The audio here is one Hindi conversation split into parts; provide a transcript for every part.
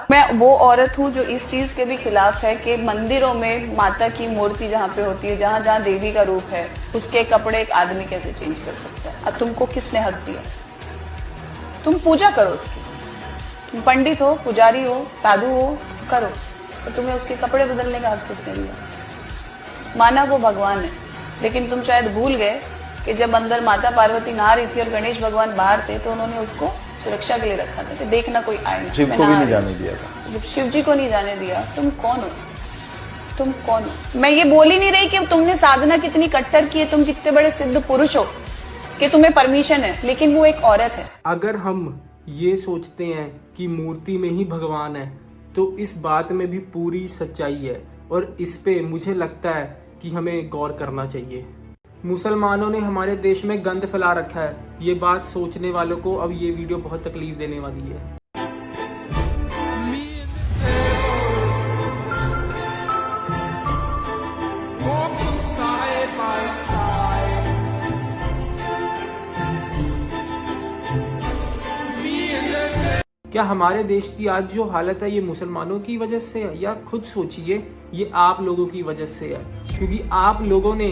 मैं वो औरत हूँ जो इस चीज के भी खिलाफ है कि मंदिरों में माता की मूर्ति जहाँ पे होती है, जहाँ जहाँ देवी का रूप है, उसके कपड़े एक आदमी कैसे चेंज कर सकता है? अब तुमको किसने हक दिया? तुम पूजा करो उसकी, तुम पंडित हो, पुजारी हो, साधु हो, करो, और तुम्हें उसके कपड़े बदलने का हक किसने दिया? माना वो भगवान है, लेकिन तुम शायद भूल गए कि जब अंदर माता पार्वती नहा रही थी और गणेश भगवान बाहर थे, तो उन्होंने उसको सुरक्षा के लिए रखा था कि देखना कोई आए ना। शिव को भी नहीं जाने दिया था। जब शिव जी को नहीं जाने दिया, तुम कौन हो? तुम कौन हो? मैं ये बोल ही नहीं रही कि तुमने साधना कितनी कट्टर की है, तुम कितने बड़े सिद्ध पुरुष हो कि तुम्हें परमिशन है, लेकिन वो एक औरत है। अगर हम ये सोचते हैं कि मूर्ति में ही भगवान है, तो इस बात में भी पूरी सच्चाई है, और इस पे मुझे लगता है कि हमें गौर करना चाहिए। मुसलमानों ने हमारे देश में गंद फैला रखा है। ये बात सोचने वालों को अब ये वीडियो बहुत तकलीफ देने वाली है। क्या हमारे देश की आज जो हालत है ये मुसलमानों की वजह से है, या खुद सोचिए ये आप लोगों की वजह से है? क्योंकि आप लोगों ने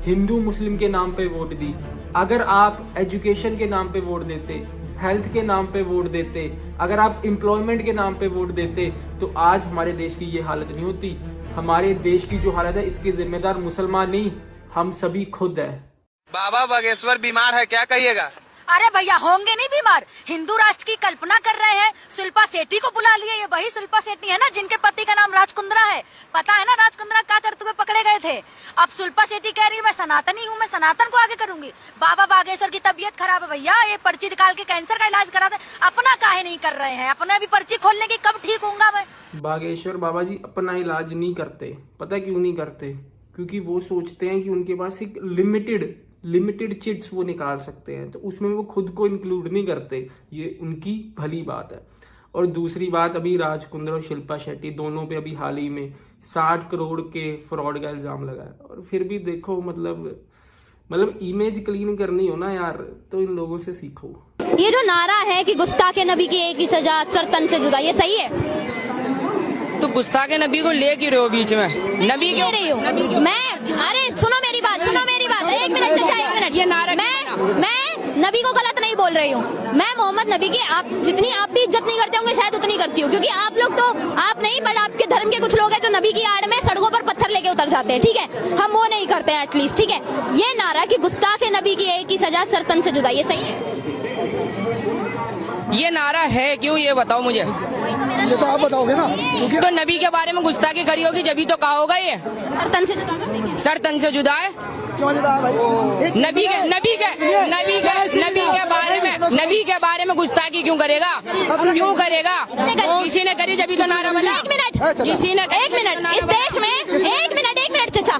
हिंदू मुस्लिम के नाम पे वोट दी। अगर आप एजुकेशन के नाम पे वोट देते, हेल्थ के नाम पे वोट देते, अगर आप एम्प्लॉयमेंट के नाम पे वोट देते, तो आज हमारे देश की ये हालत नहीं होती। हमारे देश की जो हालत है इसके जिम्मेदार मुसलमान नहीं, हम सभी खुद है। बाबा बागेश्वर बीमार है, क्या कहिएगा? अरे भैया होंगे नहीं बीमार, हिंदू राष्ट्र की कल्पना कर रहे हैं। शिल्पा शेट्टी को बुला लिए, ये वही शिल्पा शेट्टी है ना जिनके पति का नाम राज कुंद्रा है। पता है ना राज कुंद्रा क्या करते हुए पकड़े गए थे। अब शिल्पा शेट्टी कह रही है मैं सनातनी हूँ, मैं सनातन को आगे करूंगी। बाबा बागेश्वर की तबीयत खराब है भैया, ये पर्ची निकाल के कैंसर का इलाज करा दे। अपना काहे नहीं कर रहे हैं? अपने अभी पर्ची खोलने की, कब ठीक होऊंगा मैं? बागेश्वर बाबा जी अपना इलाज नहीं करते। पता क्यों नहीं करते? क्योंकि वो सोचते हैं कि उनके पास एक लिमिटेड चिट्स वो निकाल सकते हैं, तो उसमें वो खुद को इंक्लूड नहीं करते। ये उनकी भली बात है। और दूसरी बात, अभी राज कुंद्रा और शिल्पा शेट्टी दोनों पे अभी हाल ही में 60 करोड़ के फ्रॉड का इल्जाम लगा है। और फिर भी देखो, मतलब इमेज क्लीन करनी हो ना यार, तो इन लोगों से सीखो। ये जो नारा है कि गुस्ताखे नबी की एक ही सजा सर तन से जुदा, ये सही है? तो गुस्ताखे नबी को ले क्यों रहे हो बीच में? नबी क्यों रही हूँ मैं? अरे सुनो मेरी बात, एक मिनट चाचा, एक मिनट। ये नारा मैं नबी को गलत नहीं बोल रही हूँ। मैं मोहम्मद नबी की जितनी आप भी इज्जत नहीं करते होंगे, शायद उतनी करती हूँ। क्योंकि आप लोग तो, आप नहीं, बट आपके धर्म के कुछ लोग हैं जो नबी की आड़ में सड़कों पर पत्थर लेके उतर जाते हैं, ठीक है? हम वो नहीं करते हैं एटलीस्ट, ठीक है? ये नारा कि गुस्ताखे नबी की एक ही सजा सर तन से जुदा, ये सही है? ये नारा है क्यों, ये बताओ मुझे। ये तो आप बताओगे ना। तो नबी के बारे में गुस्ताखी करी होगी, जब ही तो कहा होगा ये सर तन से जुदा कर देंगे। सर तन से जुदा है। क्यों जुदा है भाई? नबी के बारे में गुस्ताखी क्यों करेगा? क्यों करेगा? किसी ने करी, जब ही तो नारा बना। एक मिनट, किसी ने, एक मिनट, इस देश में एक मिनट चाचा,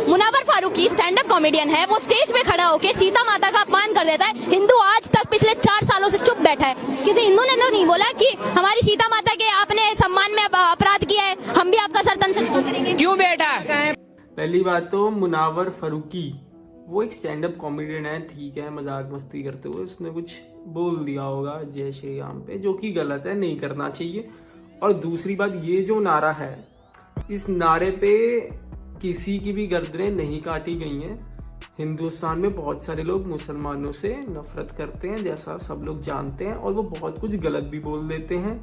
Munawar Faruqui stand up comedian है, वो स्टेज पे खड़ा होकर सीता माता का अपमान कर देता है। हिंदू आज तक पिछले 4 सालों से चुप बैठा है। किसी हिंदू ने तो नहीं बोला कि हमारी सीता माता के आपने सम्मान में अपराध किया है, हम भी आपका सर तन से जुदा करेंगे। क्यों बैठा? पहली बात तो मुनावर फारूकी वो एक स्टैंड अप कॉमेडियन है, ठीक है, मजाक मस्ती करते हुए उसने कुछ बोल दिया होगा जय श्री राम पे, जो कि गलत है, नहीं करना चाहिए। और दूसरी बात, ये जो नारा है, इस नारे पे किसी की भी गर्दनें नहीं काटी गई हैं। हिंदुस्तान में बहुत सारे लोग मुसलमानों से नफरत करते हैं, जैसा सब लोग जानते हैं, और वो बहुत कुछ गलत भी बोल देते हैं,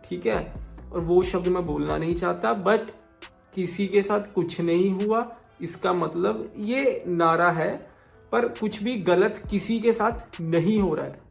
ठीक है? और वो शब्द मैं बोलना नहीं चाहता, बट किसी के साथ कुछ नहीं हुआ, इसका मतलब ये नारा है, पर कुछ भी गलत किसी के साथ नहीं हो रहा है।